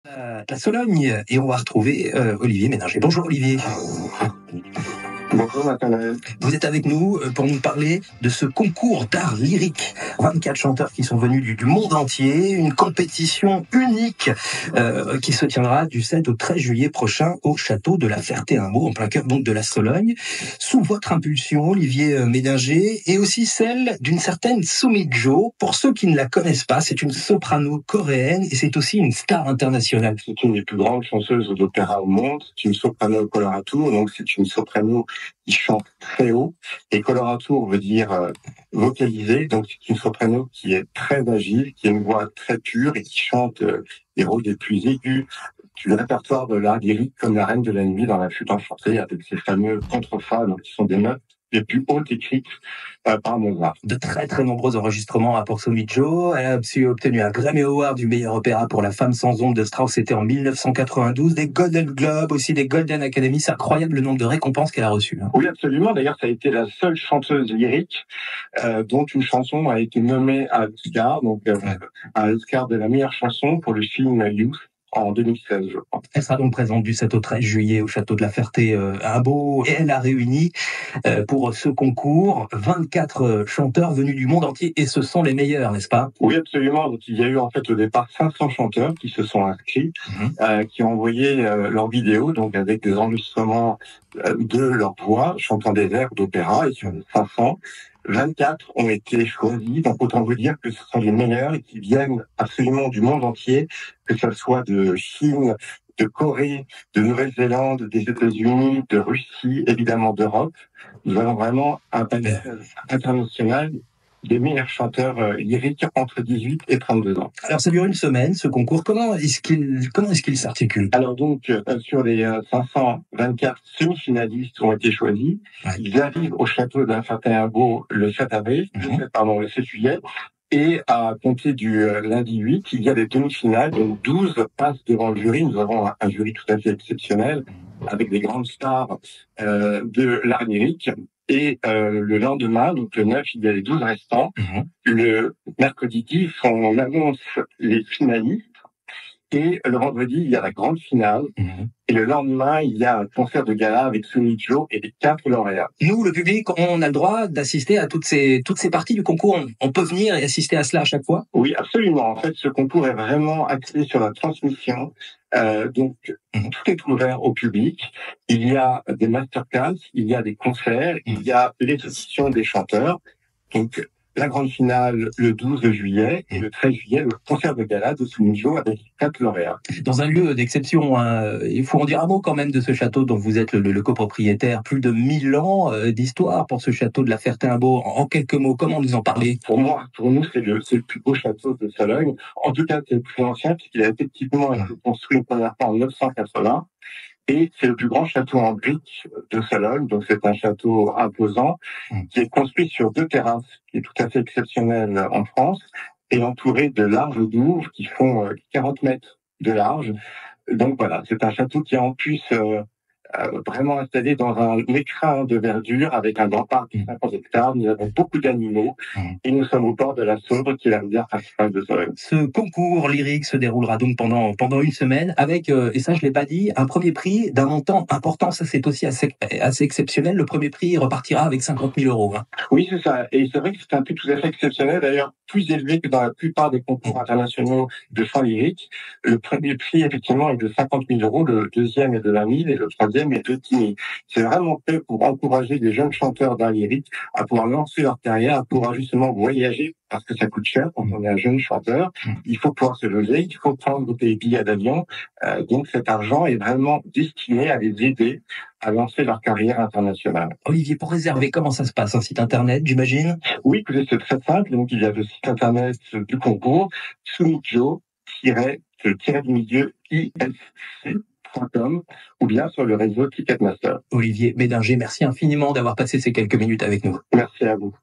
La Sologne et on va retrouver Olivier Méninger. Bonjour Olivier. Bonjour Nathanaël. Vous êtes avec nous pour nous parler de ce concours d'art lyrique. 24 chanteurs qui sont venus du monde entier, une compétition unique qui se tiendra du 7 au 13 juillet prochain au château de la Ferté-Imbault, en plein cœur donc de la Sologne, sous votre impulsion Olivier Méninger, et aussi celle d'une certaine Soumi Jo. Pour ceux qui ne la connaissent pas, c'est une soprano coréenne et c'est aussi une star internationale. C'est une des plus grandes chanceuses d'opéra au monde. C'est une soprano coloratour, donc c'est une soprano qui chante très haut. Et coloratour veut dire vocaliser, donc c'est une soprano qui est très agile, qui a une voix très pure et qui chante les rôles les plus aigus du répertoire de l'art lyrique, comme la Reine de la Nuit dans La Flûte enchantée, avec ces fameux contrefa, donc qui sont des notes les plus hautes écrites par Mozart. De très très nombreux enregistrements pour Soumi Jo. Elle a aussi obtenu un Grammy Award du meilleur opéra pour La Femme sans ombre de Strauss, c'était en 1992, des Golden Globes, aussi des Golden Academy. C'est incroyable le nombre de récompenses qu'elle a reçues. Oui, absolument. D'ailleurs, ça a été la seule chanteuse lyrique dont une chanson a été nommée à l'Oscar, à l'Oscar de la meilleure chanson pour le film Youth, en 2016, je crois. Elle sera donc présente du 7 au 13 juillet au château de la Ferté-Imbault, et elle a réuni pour ce concours 24 chanteurs venus du monde entier, et ce sont les meilleurs, n'est-ce pas? Oui, absolument. Donc, il y a eu en fait au départ 500 chanteurs qui se sont inscrits, qui ont envoyé leurs vidéos, donc avec des enregistrements de leur voix, chantant des airs d'opéra, et sur les 500, 24 ont été choisis. Donc autant vous dire que ce sont les meilleurs et qui viennent absolument du monde entier, que ce soit de Chine, de Corée, de Nouvelle-Zélande, des États-Unis, de Russie, évidemment d'Europe. Nous avons vraiment un panel international des meilleurs chanteurs lyriques entre 18 et 32 ans. Alors ça dure une semaine, ce concours. Comment est-ce qu'il s'articule? Alors donc, sur les 524 semi-finalistes ont été choisis. Ouais. Ils arrivent au château de la Ferté-Imbault le 7 avril, le 7 juillet. Et à compter du lundi 8, il y a des demi-finales, donc 12 passent devant le jury. Nous avons un jury tout à fait exceptionnel, avec des grandes stars de l'art lyrique. Et le lendemain, donc le 9, il y a les 12 restants. Le mercredi 10, on annonce les finalistes. Et le vendredi, il y a la grande finale. Et le lendemain, il y a un concert de gala avec Soumi Jo et les 4 lauréats. Nous, le public, on a le droit d'assister à toutes ces parties du concours. On peut venir et assister à cela à chaque fois? Oui, absolument. En fait, ce concours est vraiment axé sur la transmission. Donc, tout est ouvert au public. Il y a des masterclass, il y a des concerts, il y a les auditions des chanteurs. Donc, la grande finale le 12 juillet et le 13 juillet, le concert de gala de Soumi Jo avec 4 lauréats. Dans un lieu d'exception, il faut en dire un mot quand même de ce château dont vous êtes le copropriétaire. Plus de 1000 ans d'histoire pour ce château de la Ferté-Imbault. En quelques mots, comment nous en parler? Pour nous, c'est le plus beau château de Sologne. En tout cas, c'est le plus ancien puisqu'il a effectivement été construit une première fois en 980. Et c'est le plus grand château en briques de Sologne, donc c'est un château imposant qui est construit sur 2 terrasses, qui est tout à fait exceptionnel en France, et entouré de larges douves qui font 40 mètres de large. Donc voilà, c'est un château qui est en plus vraiment installé dans un écrin de verdure avec un grand parc de 50 hectares. Nous avons beaucoup d'animaux et nous sommes au bord de la Saubre, qui est la rivière principale de Sologne. Ce concours lyrique se déroulera donc pendant une semaine avec, et ça je l'ai pas dit, un premier prix d'un montant important. Ça c'est aussi assez exceptionnel. Le premier prix repartira avec 50 000 euros. Oui, c'est ça. Et c'est vrai que c'est un prix tout à fait exceptionnel, d'ailleurs plus élevé que dans la plupart des concours internationaux de chant lyrique. Le premier prix, effectivement, est de 50 000 euros, le deuxième est de 20 000 et le troisième est de 10 000. C'est vraiment fait pour encourager les jeunes chanteurs d'art lyrique à pouvoir lancer leur carrière, à pouvoir justement voyager, parce que ça coûte cher quand on est un jeune chanteur. Il faut pouvoir se loger, il faut prendre des billets d'avion. Donc cet argent est vraiment destiné à les aider à lancer leur carrière internationale. Olivier, pour réserver, comment ça se passe? Un site internet, j'imagine? Oui, écoutez, c'est très simple. Donc il y a le site internet du concours, soumijo-isc.com, ou bien sur le réseau Ticketmaster. Olivier Méninger, merci infiniment d'avoir passé ces quelques minutes avec nous. Merci à vous.